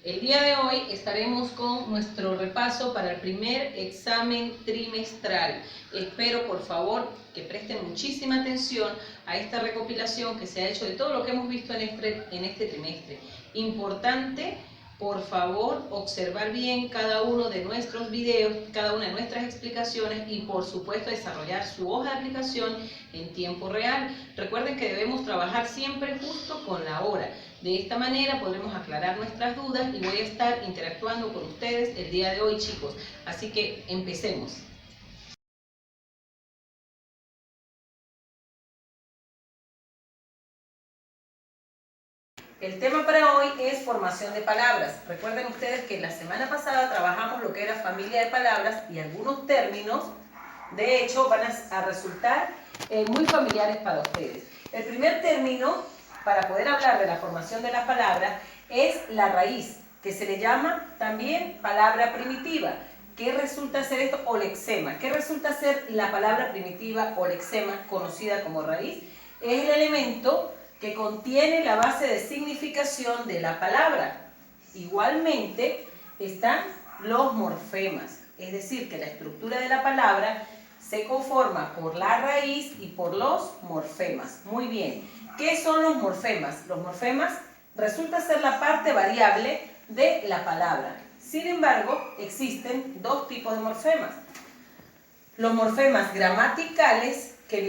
El día de hoy estaremos con nuestro repaso para el primer examen trimestral. Espero por favor que presten muchísima atención a esta recopilación que se ha hecho de todo lo que hemos visto en este trimestre. Importante, por favor, observar bien cada uno de nuestros videos, cada una de nuestras explicaciones y por supuesto desarrollar su hoja de aplicación en tiempo real. Recuerden que debemos trabajar siempre justo con la hora. De esta manera podremos aclarar nuestras dudas y voy a estar interactuando con ustedes el día de hoy, chicos. Así que empecemos. El tema para hoy es formación de palabras. Recuerden ustedes que la semana pasada trabajamos lo que era familia de palabras y algunos términos, de hecho, van a resultar muy familiares para ustedes. El primer término, para poder hablar de la formación de las palabras, es la raíz, que se le llama también palabra primitiva. ¿Qué resulta ser esto? O lexema. ¿Qué resulta ser la palabra primitiva o lexema, conocida como raíz? Es el elemento que contiene la base de significación de la palabra. Igualmente están los morfemas, es decir, que la estructura de la palabra se conforma por la raíz y por los morfemas. Muy bien, ¿qué son los morfemas? Los morfemas resulta ser la parte variable de la palabra. Sin embargo, existen dos tipos de morfemas. Los morfemas gramaticales, que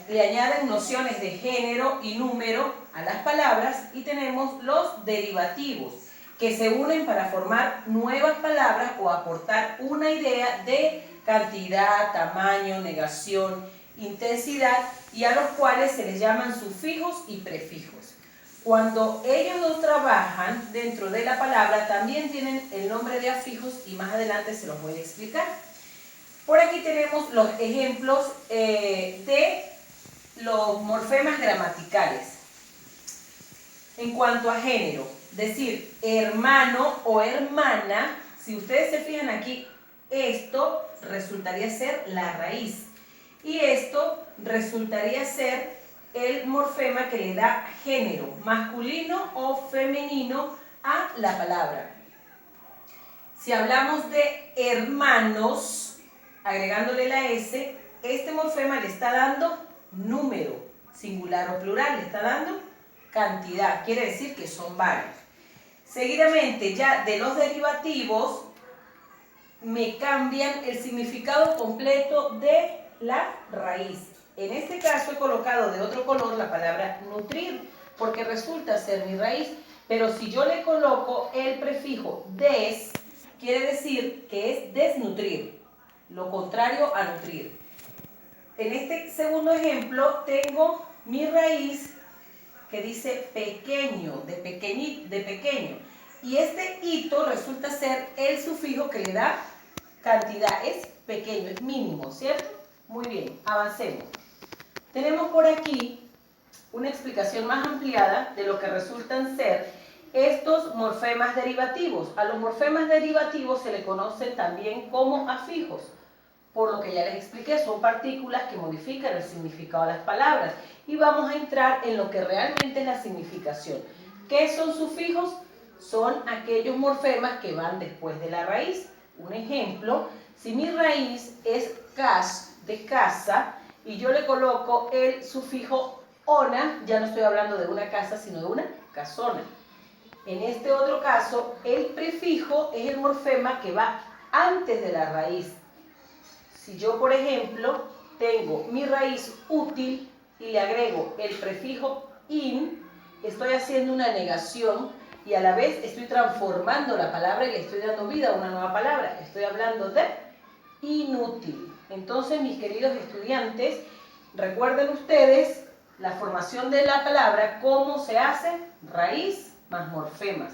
le añaden nociones de género y número a las palabras, y tenemos los derivativos, que se unen para formar nuevas palabras o aportar una idea de cantidad, tamaño, negación, intensidad, y a los cuales se les llaman sufijos y prefijos. Cuando ellos no trabajan dentro de la palabra, también tienen el nombre de afijos y más adelante se los voy a explicar. Por aquí tenemos los ejemplos de los morfemas gramaticales. En cuanto a género, decir hermano o hermana, si ustedes se fijan aquí, esto resultaría ser la raíz. Y esto resultaría ser el morfema que le da género, masculino o femenino a la palabra. Si hablamos de hermanos, agregándole la S, este morfema le está dando número, singular o plural, le está dando cantidad, quiere decir que son varios. Seguidamente, ya de los derivativos, me cambian el significado completo de la raíz. En este caso he colocado de otro color la palabra nutrir, porque resulta ser mi raíz, pero si yo le coloco el prefijo des, quiere decir que es desnutrir, lo contrario a nutrir. En este segundo ejemplo tengo mi raíz que dice pequeño, de pequeño. Y este hito resulta ser el sufijo que le da cantidad, es pequeño, es mínimo, ¿cierto? Muy bien, avancemos. Tenemos por aquí una explicación más ampliada de lo que resultan ser estos morfemas derivativos. A los morfemas derivativos se le conocen también como afijos. Por lo que ya les expliqué, son partículas que modifican el significado de las palabras. Y vamos a entrar en lo que realmente es la significación. ¿Qué son sufijos? Son aquellos morfemas que van después de la raíz. Un ejemplo, si mi raíz es cas, de casa, y yo le coloco el sufijo ona, ya no estoy hablando de una casa, sino de una casona. En este otro caso, el prefijo es el morfema que va antes de la raíz. Si yo, por ejemplo, tengo mi raíz útil y le agrego el prefijo in, estoy haciendo una negación y a la vez estoy transformando la palabra y le estoy dando vida a una nueva palabra. Estoy hablando de inútil. Entonces, mis queridos estudiantes, recuerden ustedes la formación de la palabra, cómo se hace, raíz más morfemas.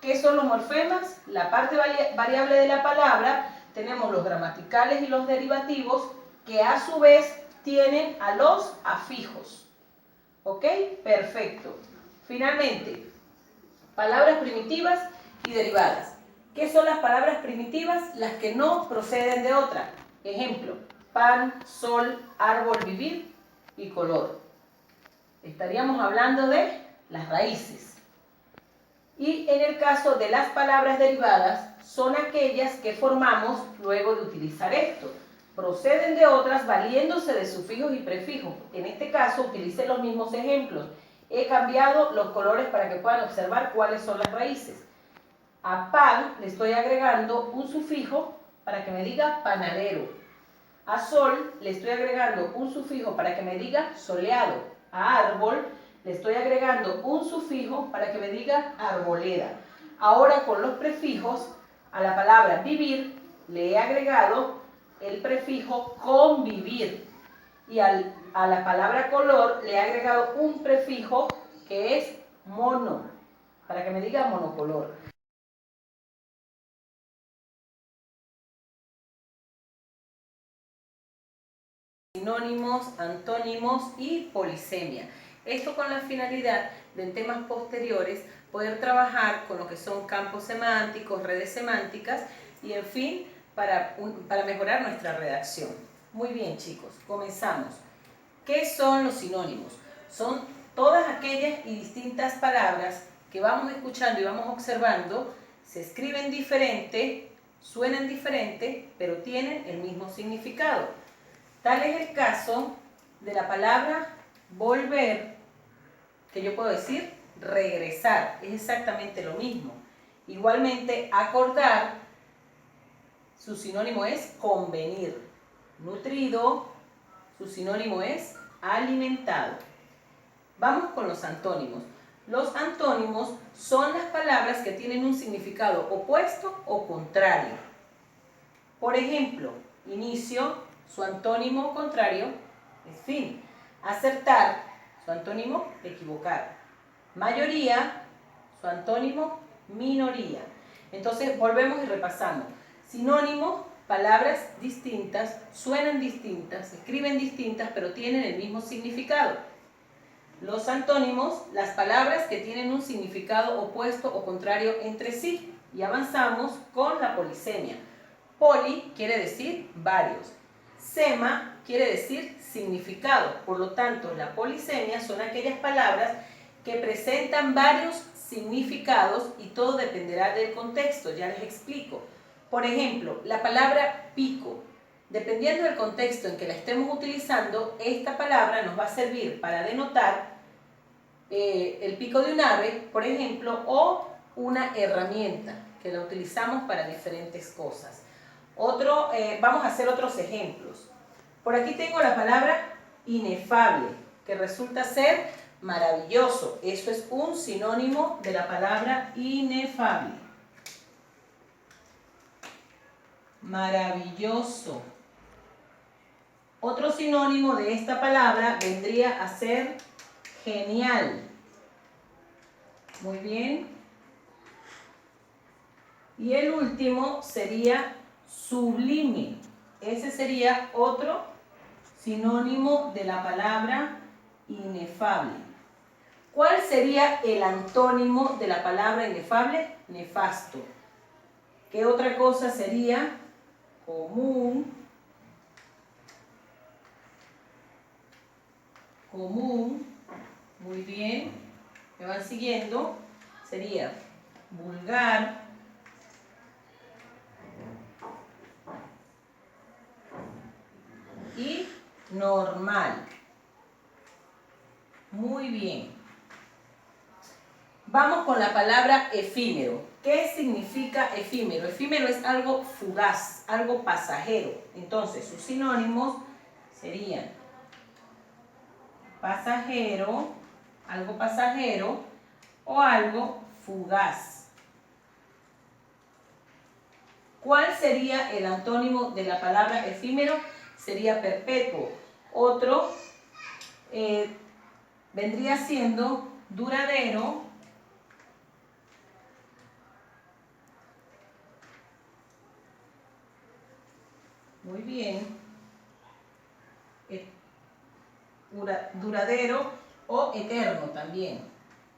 ¿Qué son los morfemas? La parte variable de la palabra. Tenemos los gramaticales y los derivativos, que a su vez tienen a los afijos. ¿Ok? Perfecto. Finalmente, palabras primitivas y derivadas. ¿Qué son las palabras primitivas? Las que no proceden de otra. Ejemplo, pan, sol, árbol, vivir y color. Estaríamos hablando de las raíces. Y en el caso de las palabras derivadas, son aquellas que formamos luego de utilizar esto. Proceden de otras valiéndose de sufijos y prefijos. En este caso utilicé los mismos ejemplos. He cambiado los colores para que puedan observar cuáles son las raíces. A pan le estoy agregando un sufijo para que me diga panadero. A sol le estoy agregando un sufijo para que me diga soleado. A árbol le estoy agregando un sufijo para que me diga arboleda. Ahora con los prefijos, a la palabra vivir le he agregado el prefijo convivir. Y a la palabra color le he agregado un prefijo que es mono, para que me diga monocolor. Sinónimos, antónimos y polisemia. Esto con la finalidad de en temas posteriores poder trabajar con lo que son campos semánticos, redes semánticas y en fin, para mejorar nuestra redacción. Muy bien chicos, comenzamos. ¿Qué son los sinónimos? Son todas aquellas y distintas palabras que vamos escuchando y vamos observando, se escriben diferente, suenan diferente, pero tienen el mismo significado. Tal es el caso de la palabra volver, que yo puedo decir regresar, es exactamente lo mismo. Igualmente, acordar, su sinónimo es convenir. Nutrido, su sinónimo es alimentado. Vamos con los antónimos. Los antónimos son las palabras que tienen un significado opuesto o contrario. Por ejemplo, inicio, su antónimo contrario es fin. Acertar, su antónimo equivocar. Mayoría, su antónimo minoría. Entonces volvemos y repasamos. Sinónimo, palabras distintas, suenan distintas, se escriben distintas, pero tienen el mismo significado. Los antónimos, las palabras que tienen un significado opuesto o contrario entre sí. Y avanzamos con la polisemia. Poli quiere decir varios. Sema quiere decir significado. Por lo tanto, la polisemia son aquellas palabras que presentan varios significados y todo dependerá del contexto. Ya les explico. Por ejemplo, la palabra pico. Dependiendo del contexto en que la estemos utilizando, esta palabra nos va a servir para denotar el pico de un ave, por ejemplo, o una herramienta que la utilizamos para diferentes cosas. Vamos a hacer otros ejemplos. Por aquí tengo la palabra inefable, que resulta ser maravilloso. Eso es un sinónimo de la palabra inefable. Maravilloso. Otro sinónimo de esta palabra vendría a ser genial. Muy bien. Y el último sería sublime. Ese sería otro sinónimo de la palabra inefable. ¿Cuál sería el antónimo de la palabra inefable? Nefasto. ¿Qué otra cosa sería? Común. Común. Muy bien. ¿Me van siguiendo? Sería vulgar. Y normal. Muy bien. Vamos con la palabra efímero. ¿Qué significa efímero? Efímero es algo fugaz, algo pasajero. Entonces, sus sinónimos serían pasajero, algo pasajero o algo fugaz. ¿Cuál sería el antónimo de la palabra efímero? Sería perpetuo. Otro vendría siendo duradero. Muy bien. Duradero o eterno también.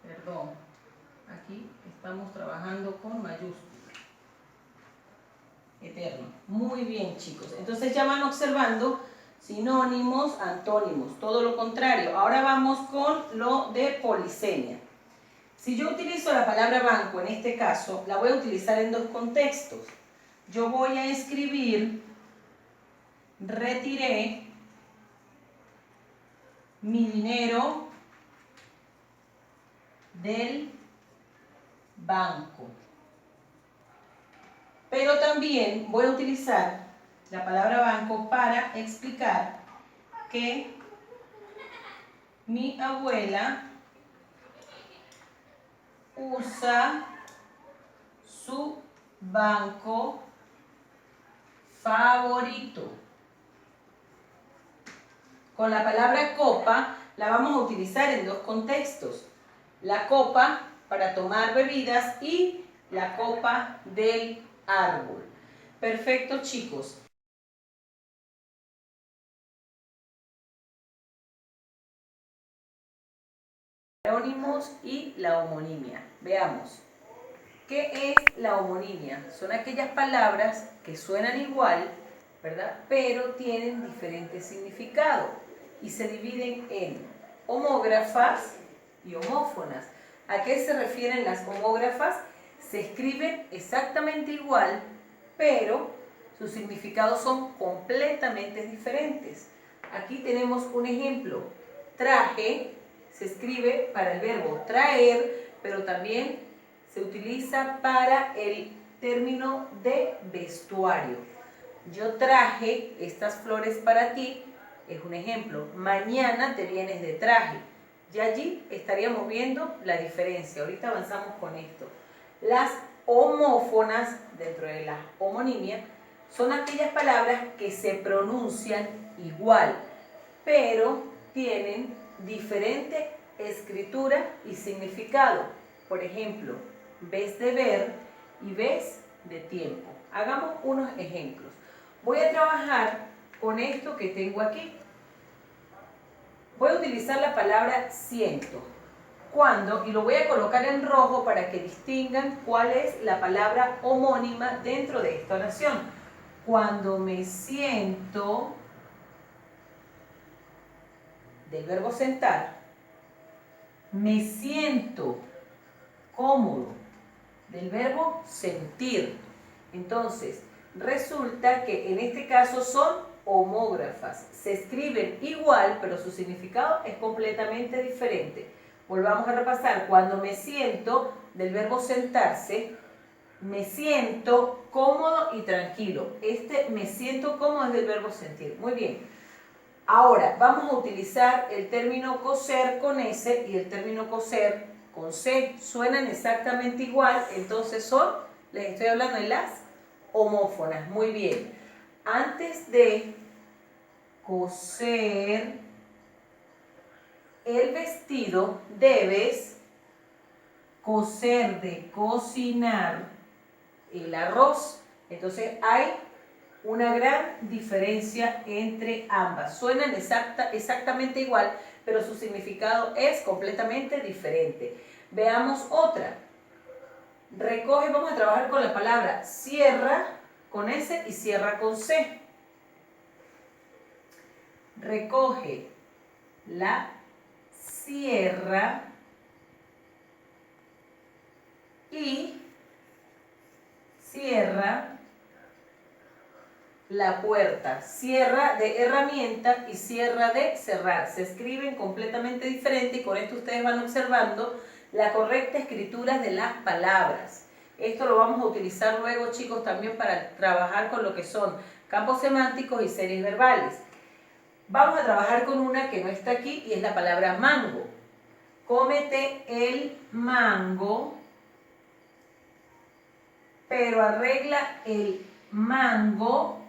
Perdón. Aquí estamos trabajando con mayúsculas. Eterno. Muy bien, chicos. Entonces ya van observando sinónimos, antónimos, todo lo contrario. Ahora vamos con lo de polisemia. Si yo utilizo la palabra banco, en este caso, la voy a utilizar en dos contextos. Yo voy a escribir, retiré mi dinero del banco. Pero también voy a utilizar la palabra banco para explicar que mi abuela usa su banco favorito. Con la palabra copa la vamos a utilizar en dos contextos. La copa para tomar bebidas y la copa del árbol. Perfecto, chicos. Parónimos y la homonimia. Veamos. ¿Qué es la homonimia? Son aquellas palabras que suenan igual, ¿verdad? Pero tienen diferentes significados y se dividen en homógrafas y homófonas. ¿A qué se refieren las homógrafas? Se escriben exactamente igual, pero sus significados son completamente diferentes. Aquí tenemos un ejemplo. Traje se escribe para el verbo traer, pero también se utiliza para el término de vestuario. Yo traje estas flores para ti, es un ejemplo. Mañana te vienes de traje. Y allí estaríamos viendo la diferencia. Ahorita avanzamos con esto. Las homófonas, dentro de la homonimia, son aquellas palabras que se pronuncian igual, pero tienen diferente escritura y significado. Por ejemplo, vez de ver y vez de tiempo. Hagamos unos ejemplos. Voy a trabajar con esto que tengo aquí. Voy a utilizar la palabra siento. Cuando, y lo voy a colocar en rojo para que distingan cuál es la palabra homónima dentro de esta oración. Cuando me siento, del verbo sentar, me siento cómodo, del verbo sentir. Entonces, resulta que en este caso son homógrafas. Se escriben igual, pero su significado es completamente diferente. Volvamos a repasar. Cuando me siento, del verbo sentarse, me siento cómodo y tranquilo. Este me siento cómodo es del verbo sentir. Muy bien. Ahora, vamos a utilizar el término coser con S y el término coser con C. Suenan exactamente igual, entonces son, les estoy hablando de las homófonas. Muy bien. Antes de coser el vestido, debes coser, de cocinar el arroz. Entonces hay una gran diferencia entre ambas. Suenan exactamente igual, pero su significado es completamente diferente. Veamos otra. Recoge, vamos a trabajar con la palabra cierra con S y cierra con C. Recoge la sierra y cierra la puerta. Cierra de herramienta y cierra de cerrar. Se escriben completamente diferente y con esto ustedes van observando la correcta escritura de las palabras. Esto lo vamos a utilizar luego, chicos, también para trabajar con lo que son campos semánticos y series verbales. Vamos a trabajar con una que no está aquí y es la palabra mango. Cómete el mango, pero arregla el mango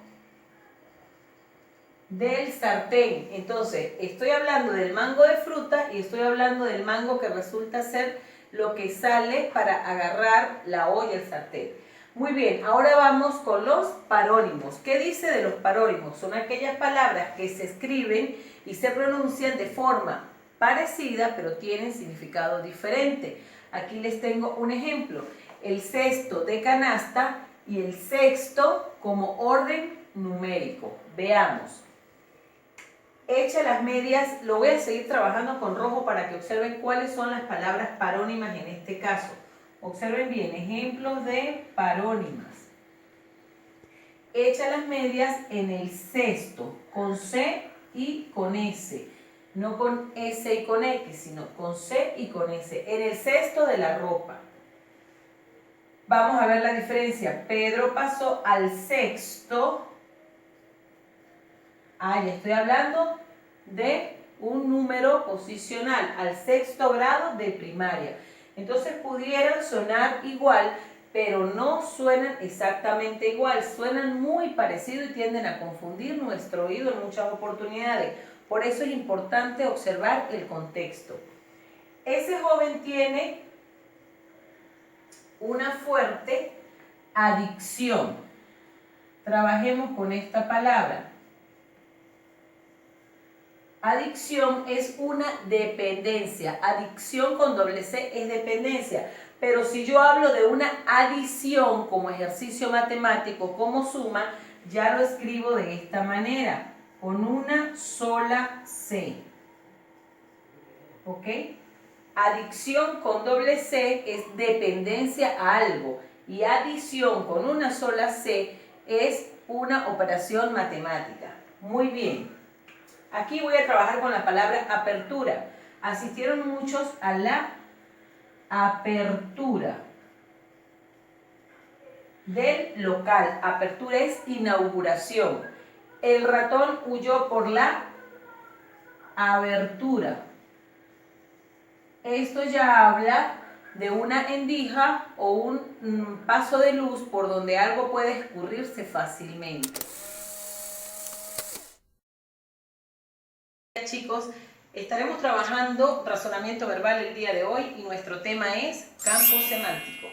del sartén. Entonces, estoy hablando del mango de fruta y estoy hablando del mango que resulta ser lo que sale para agarrar la olla, el sartén. Muy bien, ahora vamos con los parónimos. ¿Qué dice de los parónimos? Son aquellas palabras que se escriben y se pronuncian de forma parecida, pero tienen significado diferente. Aquí les tengo un ejemplo. El cesto de canasta y el sexto como orden numérico. Veamos. Echa las medias, lo voy a seguir trabajando con rojo para que observen cuáles son las palabras parónimas en este caso. Observen bien, ejemplos de parónimas. Echa las medias en el cesto, con C y con S. No con S y con X, sino con C y con S. En el cesto de la ropa. Vamos a ver la diferencia. Pedro pasó al sexto. Ya estoy hablando de un número posicional, al sexto grado de primaria. Entonces pudieran sonar igual, pero no suenan exactamente igual. Suenan muy parecido y tienden a confundir nuestro oído en muchas oportunidades. Por eso es importante observar el contexto. Ese joven tiene una fuerte adicción. Trabajemos con esta palabra. Adicción es una dependencia. Adicción con doble C es dependencia. Pero si yo hablo de una adición como ejercicio matemático, como suma, ya lo escribo de esta manera, con una sola C. ¿Ok? Adicción con doble C es dependencia a algo. Y adición con una sola C es una operación matemática. Muy bien. Aquí voy a trabajar con la palabra apertura. Asistieron muchos a la apertura del local. Apertura es inauguración. El ratón huyó por la abertura. Esto ya habla de una endija o un paso de luz por donde algo puede escurrirse fácilmente. Chicos, estaremos trabajando razonamiento verbal el día de hoy y nuestro tema es campo semántico.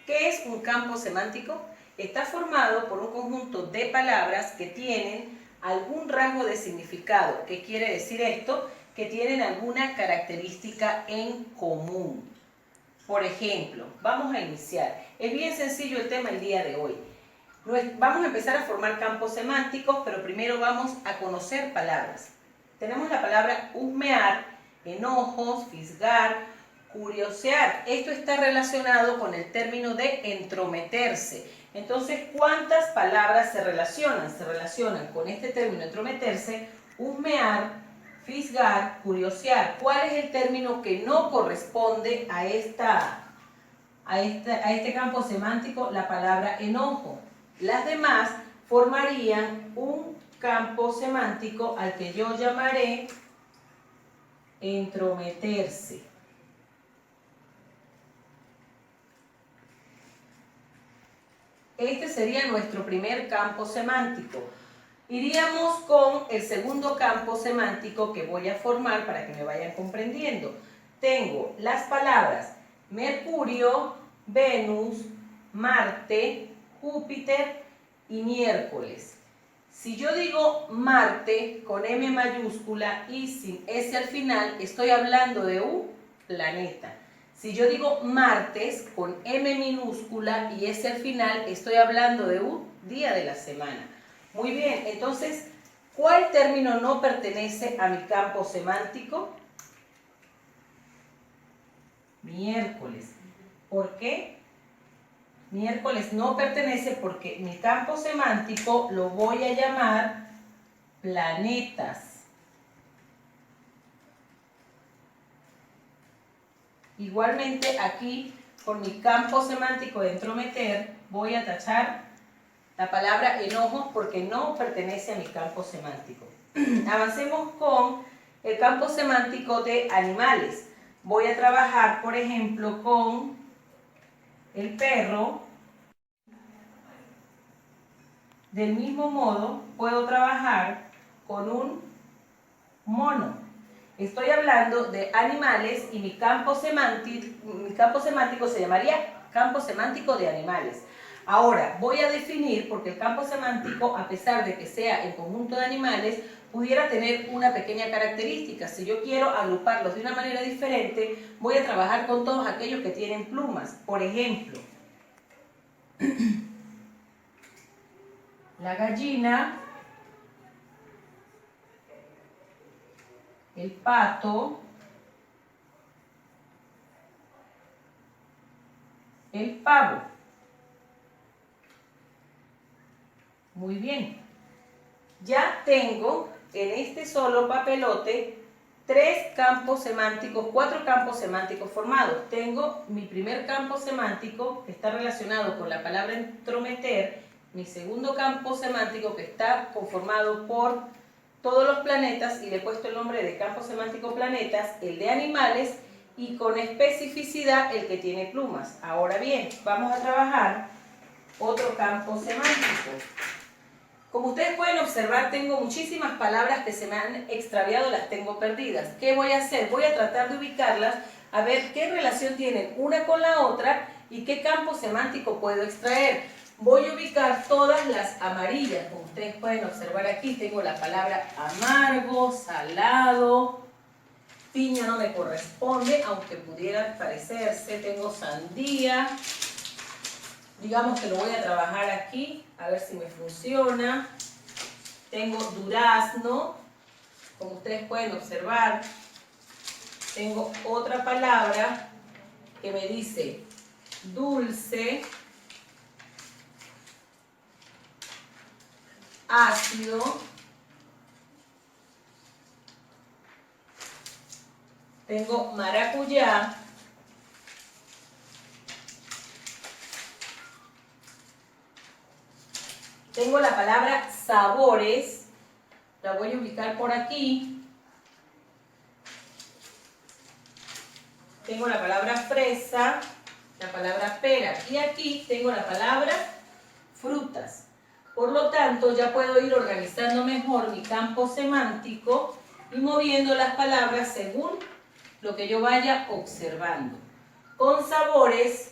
¿Qué es un campo semántico? Está formado por un conjunto de palabras que tienen algún rasgo de significado. ¿Qué quiere decir esto? Que tienen alguna característica en común. Por ejemplo, vamos a iniciar. Es bien sencillo el tema el día de hoy. Vamos a empezar a formar campos semánticos, pero primero vamos a conocer palabras. Tenemos la palabra husmear, enojos, fisgar, curiosear. Esto está relacionado con el término de entrometerse. Entonces, ¿cuántas palabras se relacionan? Se relacionan con este término entrometerse, husmear, fisgar, curiosear. ¿Cuál es el término que no corresponde a este campo semántico? La palabra enojo. Las demás formarían un campo semántico al que yo llamaré entrometerse. Este sería nuestro primer campo semántico. Iríamos con el segundo campo semántico que voy a formar para que me vayan comprendiendo. Tengo las palabras Mercurio, Venus, Marte, Júpiter y miércoles. Si yo digo Marte con M mayúscula y sin S al final, estoy hablando de un planeta. Si yo digo martes con M minúscula y S al final, estoy hablando de un día de la semana. Muy bien, entonces, ¿cuál término no pertenece a mi campo semántico? Miércoles. ¿Por qué? Miércoles no pertenece porque mi campo semántico lo voy a llamar planetas. Igualmente aquí, con mi campo semántico de entrometer, voy a tachar la palabra enojos porque no pertenece a mi campo semántico. Avancemos con el campo semántico de animales. Voy a trabajar, por ejemplo, con el perro. Del mismo modo, puedo trabajar con un mono. Estoy hablando de animales y mi campo semántico se llamaría campo semántico de animales. Ahora, voy a definir, porque el campo semántico, a pesar de que sea el conjunto de animales, pudiera tener una pequeña característica. Si yo quiero agruparlos de una manera diferente, voy a trabajar con todos aquellos que tienen plumas. Por ejemplo, la gallina el pato, el pavo. Muy bien. Ya tengo en este solo papelote 3 campos semánticos, 4 campos semánticos formados. Tengo mi primer campo semántico que está relacionado con la palabra entrometer, mi segundo campo semántico que está conformado por todos los planetas y le he puesto el nombre de campo semántico planetas, el de animales y con especificidad el que tiene plumas. Ahora bien, vamos a trabajar otro campo semántico. Como ustedes pueden observar, tengo muchísimas palabras que se me han extraviado, las tengo perdidas. ¿Qué voy a hacer? Voy a tratar de ubicarlas, a ver qué relación tienen una con la otra y qué campo semántico puedo extraer. Voy a ubicar todas las amarillas. Como ustedes pueden observar aquí, tengo la palabra amargo, salado, piña no me corresponde, aunque pudiera parecerse. Tengo sandía. Digamos que lo voy a trabajar aquí, a ver si me funciona. Tengo durazno, como ustedes pueden observar. Tengo otra palabra que me dice dulce, ácido. Tengo maracuyá. Tengo la palabra sabores, la voy a ubicar por aquí. Tengo la palabra fresa, la palabra pera y aquí tengo la palabra frutas. Por lo tanto, ya puedo ir organizando mejor mi campo semántico y moviendo las palabras según lo que yo vaya observando. Con sabores,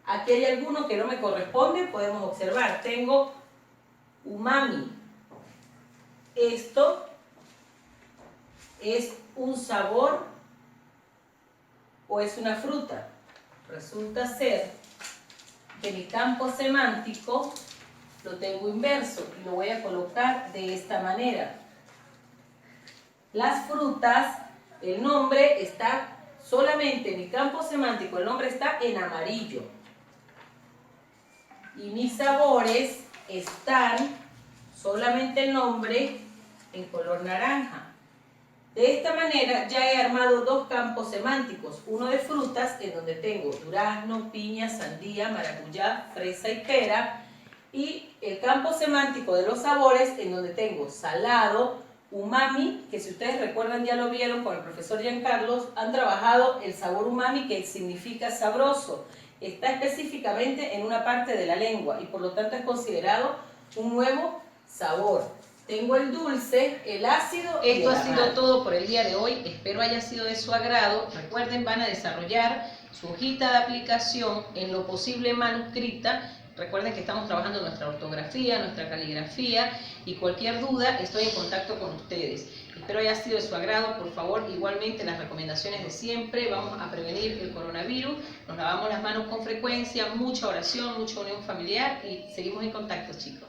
aquí hay alguno que no me corresponde, podemos observar. Tengo umami. Esto es un sabor o es una fruta. Resulta ser que mi campo semántico lo tengo inverso y lo voy a colocar de esta manera. Las frutas, el nombre está solamente, mi campo semántico, el nombre está en amarillo. Y mis sabores están solamente el nombre en color naranja. De esta manera ya he armado 2 campos semánticos, uno de frutas en donde tengo durazno, piña, sandía, maracuyá, fresa y pera, y el campo semántico de los sabores en donde tengo salado, umami, que si ustedes recuerdan ya lo vieron con el profesor Giancarlos, han trabajado el sabor umami que significa sabroso. Está específicamente en una parte de la lengua y por lo tanto es considerado un nuevo sabor. Tengo el dulce, el ácido y el amargo. Esto ha sido todo por el día de hoy, espero haya sido de su agrado. Recuerden, van a desarrollar su hojita de aplicación en lo posible manuscrita. Recuerden que estamos trabajando nuestra ortografía, nuestra caligrafía y cualquier duda estoy en contacto con ustedes. Espero haya sido de su agrado. Por favor, igualmente las recomendaciones de siempre. Vamos a prevenir el coronavirus, nos lavamos las manos con frecuencia, mucha oración, mucha unión familiar y seguimos en contacto, chicos.